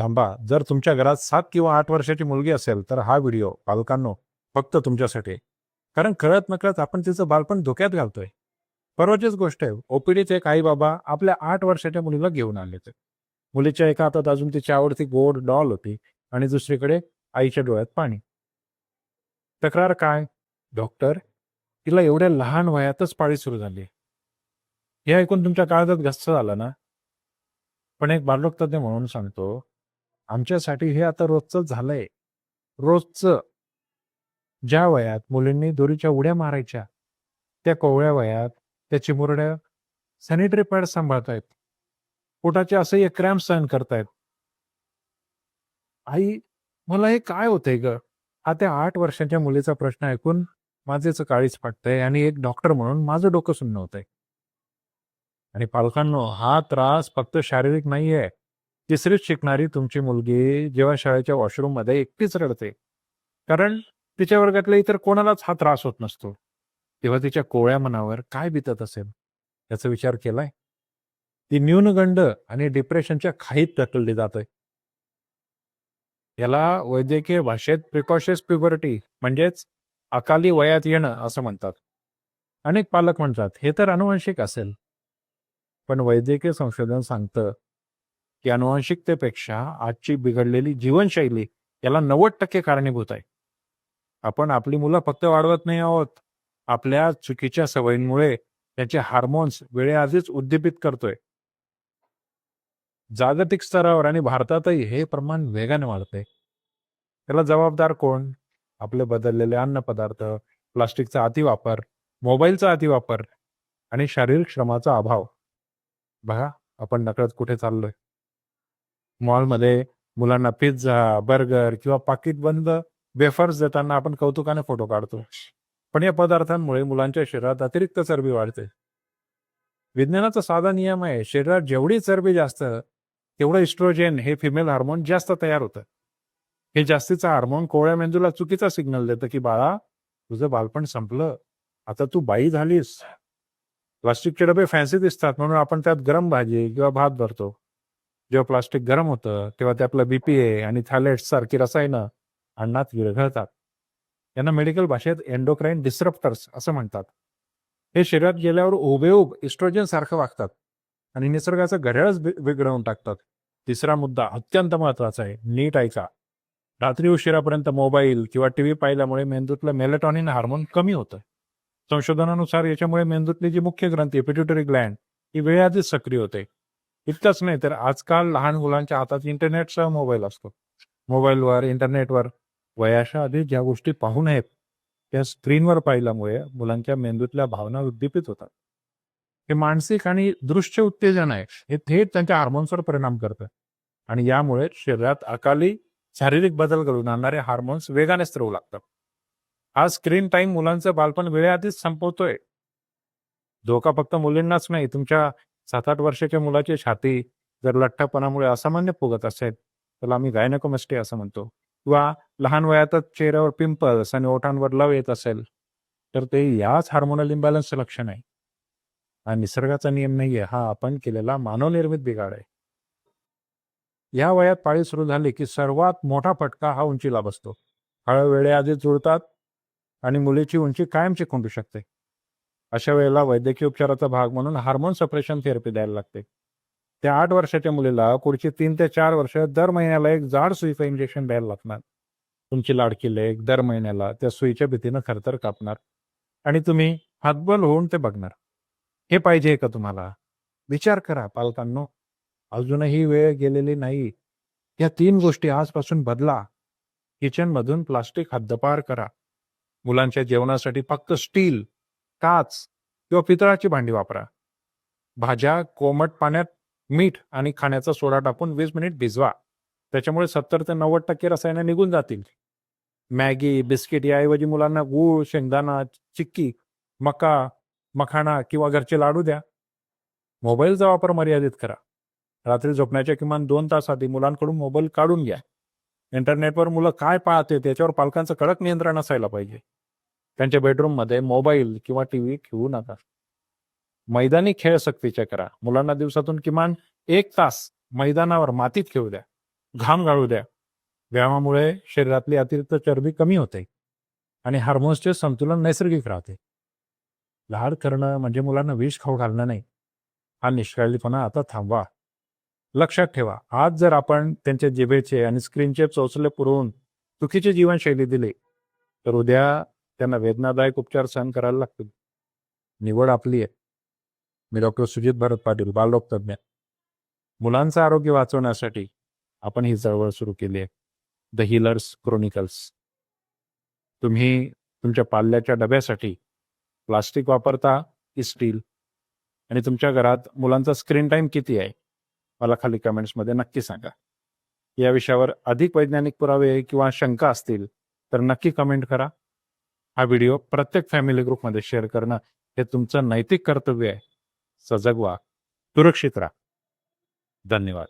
थांबा. जर तुमच्या घरात 7 किंवा 8 वर्षाची मुलगी असेल, तर हा व्हिडिओ पालकांनो फक्त तुमच्यासाठी आहे. कारण कळत-नकळत आपण तिचं बालपण धोक्यात घालतोय. परवाचीच गोष्ट आहे. ओपीडीत एक आई-बाबा आपल्या 8 वर्षाच्या मुलीला घेऊन आले होते. मुलीच्या एका हातात अजून तिची आवडती गोड डॉल होती आणि दुसरीकडे आईच्या डोळ्यात पाणी. तक्रार काय? डॉक्टर, तिला एवढ्या लहान वयातच पाळी सुरू झाली. हे ऐकून तुमच्या काळजात घस्स झालं ना? पण एक बालरोग तज्ञ म्हणून सांगतो, आमच्यासाठी हे आता रोजचं झालंय. रोजचं. ज्या वयात मुलींनी दोरीच्या उड्या मारायच्या, त्या कोवळ्या वयात त्या चिमुरड्या सॅनिटरी पॅड सांभाळतायत. पोटाचे असह्य क्रॅम्प सहन करतायत. आई, मला हे काय होतंय ग? हा त्या 8 वर्षाच्या मुलीचा प्रश्न ऐकून माझेच काळीच फाटतंय आणि एक डॉक्टर म्हणून माझं डोकं सुन्न होतंय. आणि पालकांनो, हा त्रास फक्त शारीरिक नाहीये. तिसरीत शिकणारी तुमची मुलगी जेव्हा शाळेच्या वॉशरूममध्ये एकटीच रडते, कारण तिच्या वर्गातल्या इतर कोणालाच हा त्रास होत नसतो, तेव्हा तिच्या कोवळ्या मनावर काय बितत असेल याचा विचार केलाय? ती न्यूनगंड आणि डिप्रेशनच्या खाईत ढकलली जाते. याला वैद्यकीय भाषेत प्रिकॉशियस प्युबर्टी म्हणजेच अकाली वयात येणं असं म्हणतात. अनेक पालक म्हणतात हे तर अनुवंशिक असेल, पण वैद्यकीय संशोधन सांगतं की अनुवंशिकतेपेक्षा आजची बिघडलेली जीवनशैली याला 90% कारणीभूत आहे. आपण आपली मुलं फक्त वाढवत नाही आहोत, आपल्या चुकीच्या सवयींमुळे त्यांचे हार्मोन्स वेळेआधीच उद्दीपित करतोय. जागतिक स्तरावर आणि भारतातही हे प्रमाण वेगाने वाढते. त्याला जबाबदार कोण? आपले बदललेले अन्नपदार्थ, प्लास्टिकचा अतिवापर, मोबाईलचा अतिवापर आणि शारीरिक श्रमाचा अभाव. बघा, आपण नकळत कुठे चाललोय. मॉलमध्ये मुलांना पिझ्झा, बर्गर किंवा पाकिटबंद वेफर्स देताना आपण कौतुकाने फोटो काढतो. पण या पदार्थांमुळे मुलांच्या शरीरात अतिरिक्त चरबी वाढते. विज्ञानाचा साधा नियम आहे, शरीरात जेवढी चरबी जास्त तेवढं इस्ट्रोजेन हे फिमेल हार्मोन जास्त तयार होतं. हे जास्तीचं हार्मोन कोवळ्या मेंदूला चुकीचा सिग्नल देतं की बाळा, तुझं बालपण संपलं, आता तू बाई झालीस. प्लास्टिकचे डबे फॅन्सी दिसतात म्हणून आपण त्यात गरम भाजी किंवा भात भरतो. जेव्हा प्लास्टिक गरम होतं तेव्हा त्यातलं बीपीए आणि थायलेट्स सारखी रसायनं अन्नात विरघळतात. यांना मेडिकल भाषेत एंडोक्राईन डिस्रप्टर्स असं म्हणतात. हे शरीरात गेल्यावर हुबेहूब इस्ट्रोजन सारखं वागतात आणि निसर्गाचं घड्याळच बिघडवून टाकतात. तिसरा मुद्दा अत्यंत महत्वाचा आहे, नीट ऐका. रात्री उशिरापर्यंत मोबाईल किंवा टीव्ही पाहिल्यामुळे मेंदूतलं मेलेटॉनिन हार्मोन कमी होतं. संशोधनानुसार याच्यामुळे मेंदूतली जी मुख्य ग्रंथी पिट्युटरी ग्लँड ही वेळेआधीच सक्रिय होते. इतकंच नाही तर आजकाल लहान मुलांच्या हातात इंटरनेटसह मोबाईल असतो. मोबाईलवर, इंटरनेटवर वयाच्या आधी ज्या गोष्टी पाहू नयेत त्या स्क्रीनवर पाहिल्यामुळे मुलांच्या मेंदूतल्या भावना उद्दीपित होतात. हे मानसिक आणि दृश्य उत्तेजन आहे, हे थेट त्यांच्या हार्मोन्सवर परिणाम करतं आणि यामुळे शरीरात अकाली शारीरिक बदल घडवून आणणारे हार्मोन्स वेगाने स्त्रवू लागतात. हा स्क्रीन टाइम मुलांचं बालपण वेळेआधीच संपवतोय. धोका फक्त मुलींनाच नाही, तुमच्या 7-8 वर्षाच्या मुलाची छाती जर लठ्ठपणामुळे असामान्य फुगत असेल त्याला आम्ही गायनेकोमॅस्टिया असं म्हणतो, किंवा लहान वयातच चेहऱ्यावर पिंपल्स आणि ओठांवर लव येत असेल तर ते याच हार्मोनल इम्बॅलन्सचं लक्षण आहे. हा निसर्गाचा नियम नाहीये, हा आपण केलेला मानवनिर्मित बिघाड आहे. या वयात पाळी सुरू झाली की सर्वात मोठा फटका हा उंचीला बसतो. हळू वेळेआधी जुळतात आणि मुलीची उंची कायमची खुंटू शकते. अशा वेळेला वैद्यकीय उपचाराचा भाग म्हणून हार्मोन सप्रेशन थेरपी द्यायला लागते. त्या 8 वर्षाच्या मुलीला पुढची 3 ते 4 वर्ष दर महिन्याला एक जाड सुईचं इंजेक्शन द्यायला लागणार. तुमची लाडकी लेक दर महिन्याला त्या सुईच्या भीतीनं थरथर कापणार आणि तुम्ही हतबल होऊन ते बघणार. हे पाहिजे का तुम्हाला? विचार करा पालकांनो, अजूनही वेळ गेलेली नाही. या 3 गोष्टी आजपासून बदला. किचनमधून प्लास्टिक हद्दपार करा. मुलांच्या जेवणासाठी फक्त स्टील, काच किंवा पितळाची भांडी वापरा. भाज्या कोमट पाण्यात मीठ आणि खाण्याचा सोडा टाकून 20 मिनिट भिजवा. त्याच्यामुळे 70 ते 90% रसायनं निघून जातील. मॅगी, बिस्किट याऐवजी मुलांना गूळ, शेंगदाणा, चिक्की, मका, मखाना किंवा घरचे लाडू द्या. मोबाईलचा वापर मर्यादित करा. रात्री झोपण्याच्या किमान 2 तास आधी मुलांकडून मोबाईल काढून घ्या. इंटरनेटवर मुलं काय पाहते त्याच्यावर पालकांचं कडक नियंत्रण असायला पाहिजे. त्यांच्या बेडरूममध्ये मोबाईल किंवा टीव्ही ठेवू नका. मैदानी खेळ सक्तीचे करा. मुलांना दिवसातून किमान 1 तास मैदानावर मातीत खेळू द्या. घाम गाळू द्या. व्यायामामुळे शरीरातली अतिरिक्त चरबी कमी होते आणि हार्मोन्सचे संतुलन नैसर्गिक राहते. लाड करणं म्हणजे मुलांना विष खाऊ घालणं नाही. हा निष्काळजीपणा आता थांबवा. लक्षात ठेवा, आज जर आपण त्यांच्या जिभेचे आणि स्क्रीनचे चोचले पुरवून चुकीची जीवनशैली दिली, तर उद्या त्यांना वेदनादायक उपचार सहन करायला लागतील. निवड आपली आहे. मी डॉक्टर सुजित भरत पाटील, बालरोग तज्ञ. मुलांचं आरोग्य वाचवण्यासाठी आपण ही चळवळ सुरू केली आहे, द हिलर्स क्रोनिकल्स. तुम्ही तुमच्या पाल्याच्या डब्यासाठी प्लास्टिक वापरता की स्टील? आणि तुमच्या घरात मुलांचा स्क्रीन टाइम किती आहे? मला खाली कमेंट्समध्ये नक्की सांगा. या विषयावर अधिक वैज्ञानिक पुरावे किंवा शंका असतील तर नक्की कमेंट करा. हा व्हिडिओ प्रत्येक फॅमिली ग्रुपमध्ये शेअर करणं हे तुमचं नैतिक कर्तव्य आहे. सजग व्हा, सुरक्षित राहा. धन्यवाद.